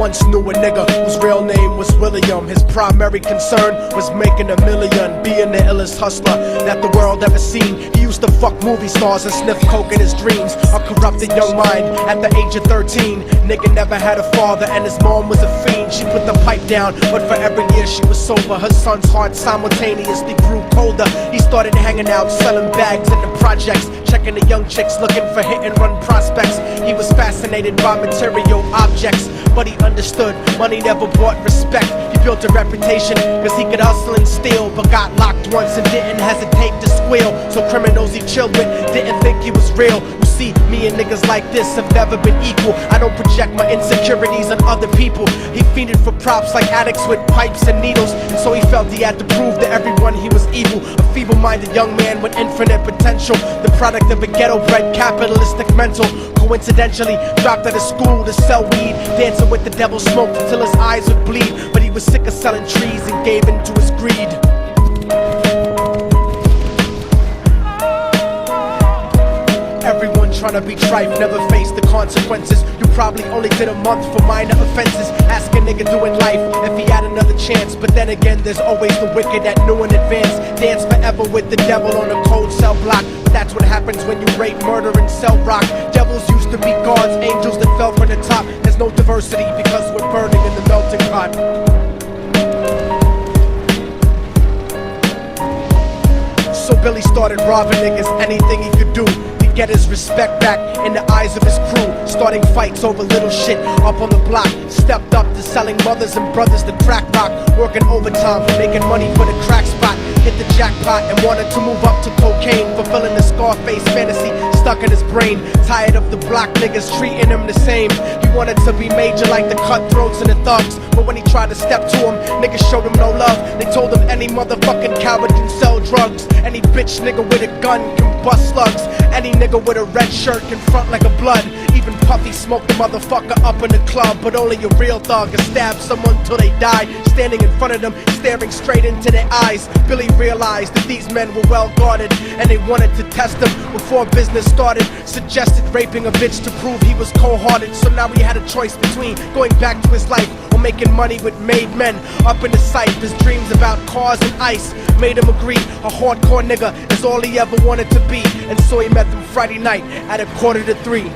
once knew a nigga whose real name was William. His primary concern was making a million, being the illest hustler that the world ever seen. He used to fuck movie stars and sniff coke in his dreams. A corrupted young mind at the age of 13. Nigga never had a father and his mom was a fiend. She put the pipe down, but for every year she was sober. Her son's heart simultaneously grew colder. He started hanging out, selling bags in the projects, checking the young chicks looking for hit and run prospects. He was fascinated by material objects, but he understood money never brought respect. He built a reputation cause he could hustle and steal, but got locked once and didn't hesitate to squeal. So criminals he chilled with didn't think he was real. You see, me and niggas like this have never been equal. I don't project my insecurities on other people. He fiended for props like addicts with pipes and needles, and so he felt he had to prove to everyone he was evil. A feeble-minded young man with infinite potential, the product of a ghetto-bred capitalistic mental. Coincidentally dropped out of school to sell weed, dancing with the devil, smoked until his eyes would bleed. But he was sick of selling trees and gave in to his greed. Everyone trying to be trife never faced the consequences. You probably only did a month for minor offenses. Ask a nigga doing life if he had another chance. But then again, there's always the wicked that knew in advance. Dance forever with the devil on a cold cell block. But that's what happens when you rape, murder, and sell rock. Devils used to be gods, angels that fell from the top. There's no diversity because we're burning in the melting pot. So Billy started robbing niggas, anything he could do to get his respect back in the eyes of his crew. Starting fights over little shit up on the block. Stepped up to selling mothers and brothers the crack rock. Working overtime, making money for the crack spot. Hit the jackpot and wanted to move up to cocaine, fulfilling the Scarface fantasy stuck in his brain. Tired of the block niggas treating him the same. He wanted to be major like the cutthroats and the thugs, but when he tried to step to him, niggas showed him no love. They told him any motherfucking coward can sell drugs. Any bitch nigga with a gun can bust slugs. Any nigga with a red shirt can front like a blood. Even Puffy smoked the motherfucker up in the club. But only a real thug can stab someone till they die. Standing in front of them, staring straight into their eyes, Billy realized that these men were well guarded, and they wanted to test him before business started. Suggested raping a bitch to prove he was cold-hearted. So now he had a choice between going back to his life or making money with made men. Up in the sight, his dreams about cars and ice made him agree a hardcore nigga is all he ever wanted to be. And so he met them Friday night at 2:45.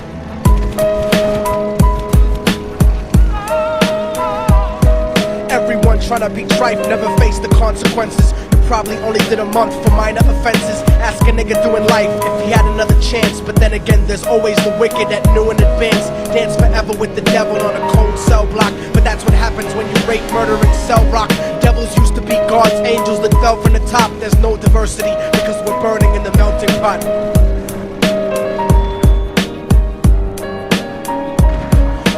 Everyone trying to be trife never faced the consequences. You probably only did a month for minor offenses. Ask a nigga doing life if he had another chance. But then again, there's always the wicked that knew in advance. Dance forever with the devil on a cold cell block. But that's what happens when you rape, murder, and sell rock. Devils used to be gods, angels that fell from the top. There's no diversity because we're burning in the melting pot.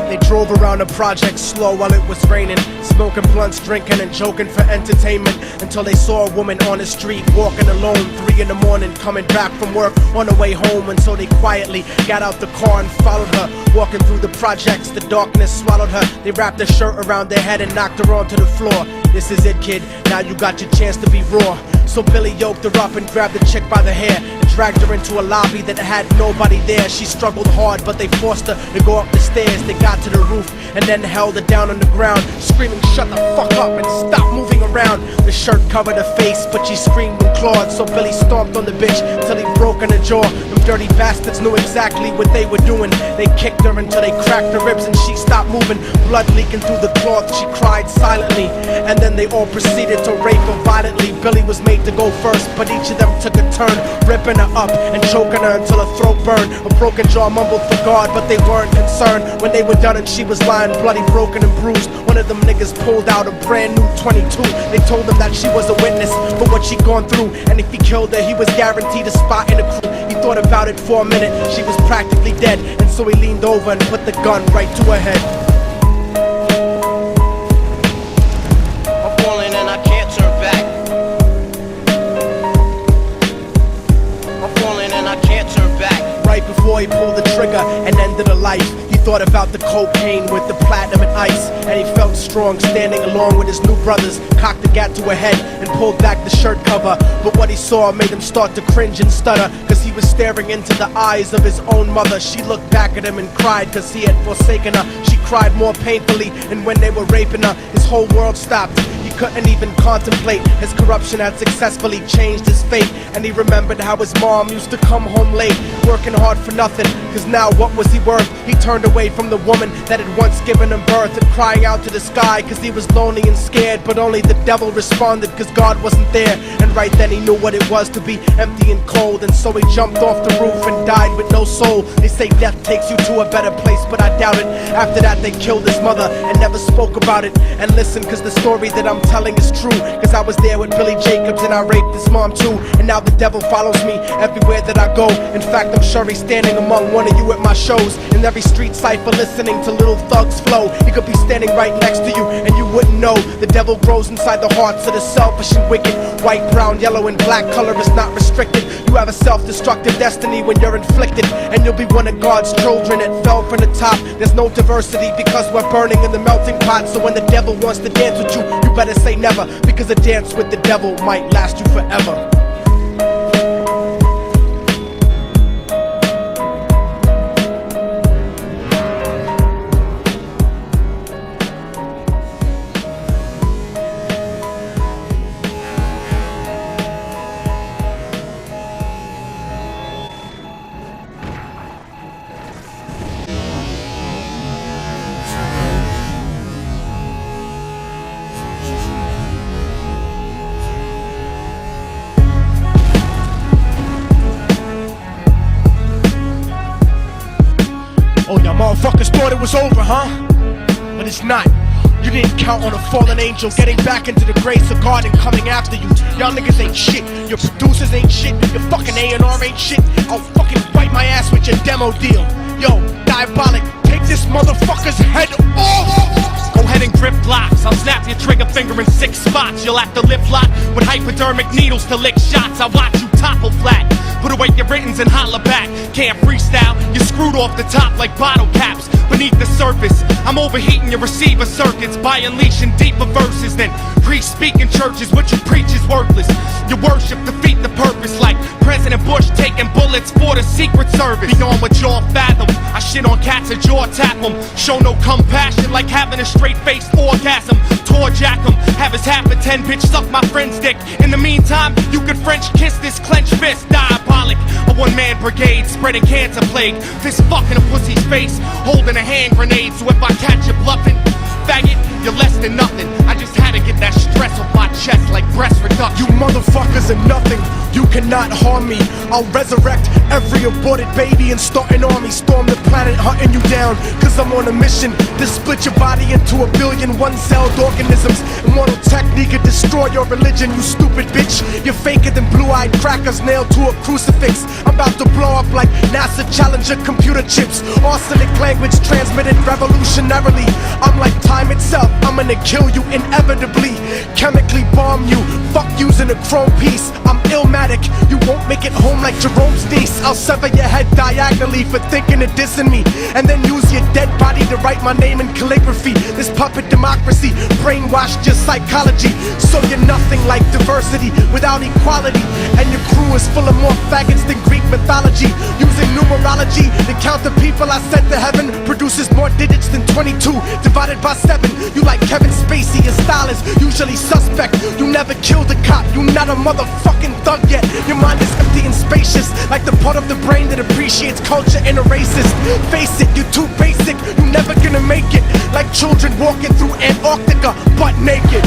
They drove around the project slow while it was raining, smoking blunts, drinking and joking for entertainment, until they saw a woman on the street walking alone, 3 in the morning, coming back from work on her way home. And so they quietly got out the car and followed her. Walking through the projects, the darkness swallowed her. They wrapped her shirt around their head and knocked her onto the floor. This is it, kid, now you got your chance to be raw. So Billy yoked her up and grabbed the chick by the hair and dragged her into a lobby that had nobody there. She struggled hard, but they forced her to go up the stairs. They got to the roof and then held her down on the ground, screaming, "Shut the fuck up and stop moving around." The shirt covered her face, but she screamed and clawed. So Billy stomped on the bitch till he broke in her jaw. Them dirty bastards knew exactly what they were doing. They kicked her until they cracked her ribs and she stopped moving. Blood leaking through the cloth, she cried silently. And then they all proceeded to rape her violently. Billy was made to go first, but each of them took a turn, ripping her up and choking her until her throat burned. Her broken jaw mumbled for God, but they weren't concerned. When they were done and she was lying bloody, broken and bruised, one of them niggas pulled out a brand new 22. They told him that she was a witness for what she'd gone through, and if he killed her, he was guaranteed a spot in the crew. He thought about it for a minute, she was practically dead, and so he leaned over and put the gun right to her head. I'm falling and I can't turn back. I'm falling and I can't turn back. Right before he pulled the trigger and ended her life, he thought about the cocaine with the platinum and ice, and he felt strong standing along with his new brothers. Cocked the gat to her head and pulled back the shirt cover, but what he saw made him start to cringe and stutter, cause he was staring into the eyes of his own mother. She looked back at him and cried cause he had forsaken her. She cried more painfully, and when they were raping her, his whole world stopped. He couldn't even contemplate. His corruption had successfully changed his fate, and he remembered how his mom used to come home late, working hard for nothing, cause now what was he worth? He turned away from the woman that had once given him birth, and crying out to the sky cause he was lonely and scared, but only the devil responded cause God wasn't there. And right then he knew what it was to be empty and cold, and so he jumped off the roof and died with no soul. They say death takes you to a better place, but I doubt it. After that they killed his mother and never spoke about it. And listen, cause the story that I'm telling is true, cause I was there with Billy Jacobs and I raped his mom too. And now the devil follows me everywhere that I go. In fact, I'm sure he's standing among one of you at my shows, in every street cipher listening to Little Thug's flow. He could be standing right next to you and you wouldn't know. The devil grows inside the hearts of the selfish and wicked. White, brown, yellow and black color is not restricted. You have a self-destructive destiny when you're inflicted, and you'll be one of God's children that fell from the top. There's no diversity because we're burning in the melting pot. So when the devil wants to dance with you, you better say never, because a dance with the devil might last you forever. Oh, y'all motherfuckers thought it was over, huh? But it's not. You didn't count on a fallen angel getting back into the grace of God and coming after you. Y'all niggas ain't shit. Your producers ain't shit. Your fucking A&R ain't shit. I'll fucking wipe my ass with your demo deal. Yo, Diabolic, take this motherfucker's head off! Go ahead and grip blocks. I'll snap your trigger finger in 6 spots. You'll have to lip lock with hypodermic needles to lick shots. I watch you topple flat. Put away your writtens and holla back. Can't freestyle, you're screwed off the top like bottle caps. Beneath the surface, I'm overheating your receiver circuits by unleashing deeper verses than priests speak in churches. What you preach is worthless. Your worship defeat the purpose, like President Bush taking bullets for the Secret Service. Beyond what y'all fathom, I shit on cats and jaw tap them. Show no compassion like having a straight-faced orgasm. Tour jack 'em, have his half a 10 bitch suck my friend's dick. In the meantime, you could French kiss this clenched fist. Diabolic, a one-man brigade spreading cancer plague. Fist fucking a pussy's face, holding a hand grenade. So if I catch you bluffing, faggot, you're less than nothing. I just had to get that stress off my chest like breast reduction. You motherfuckers are nothing. You cannot harm me. I'll resurrect every aborted baby and start an army. Storm the planet hunting you down, cause I'm on a mission to split your body into a billion one-celled organisms. Immortal technique could destroy your religion, you stupid bitch. You're faker than blue-eyed crackers nailed to a crucifix. I'm about to blow up like NASA Challenger computer chips. Arsenic language transmitted revolutionarily. I'm like time itself, I'm gonna kill you inevitably. Chemically bomb you, fuck using a chrome piece. I'm illmatic, you won't make it home like Jerome's niece. I'll sever your head diagonally for thinking of dissing me, and then use your dead body to write my name in calligraphy. This puppet democracy brainwashed your psychology, so you're nothing like diversity without equality. And your crew is full of more faggots than Greek mythology. Using numerology to count the people I sent to heaven produces more digits than 22 divided by 7. You like Kevin Spacey, your style is usually suspect. You never killed a cop, you not a motherfucking thug yet. Your mind is empty and spacious, like the part of the brain that appreciates culture and a racist. Face it, you're too basic, you're never gonna make it. Like children walking through Antarctica butt naked.